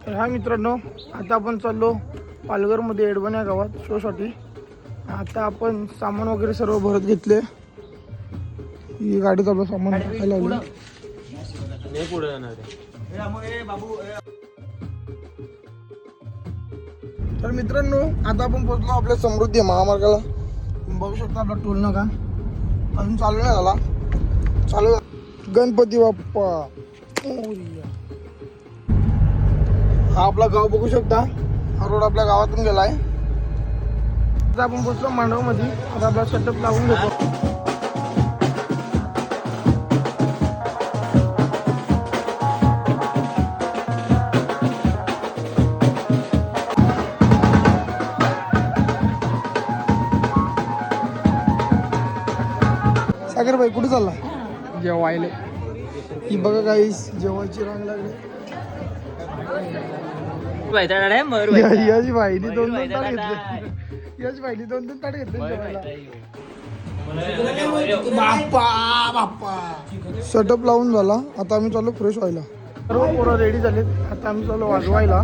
तर हा मित्रांनो, आता आपण चाललो पालघरमध्ये एडवण या गावात शोसाठी. आता आपण सामान वगैरे सर्व भरत घेतले. ही गाडीत आपलं सामान टाकायला आलो. तर मित्रांनो, आता आपण पोहोचलो आपल्या समृद्धी महामार्गाला. बघू शकता आपला टोल नाका अजून चालू नाही झाला. चालू गणपती बाप्पा मोरया. हा आपला गाव बघू शकता. हा रोड आपल्या गावातून गेलाय. आता आपण पोहोचलो मांडवमध्ये. आता आपला सेटअप लावून घेतो. सागर भाई कुठे चालला? जेवायले. ही बघा गाईस, जेवायची रांग लागली. याची भाईनी दोन ताट घेतले. याची भाईनी दोन ताट घेतले जेवायला. बाप्पा बाप्पा. सेटअप लावून झाला. आता आम्ही चाललो फ्रेश व्हायला. सर्व पोरं रेडी झालेत. आता आम्ही चाललो वाजवायला.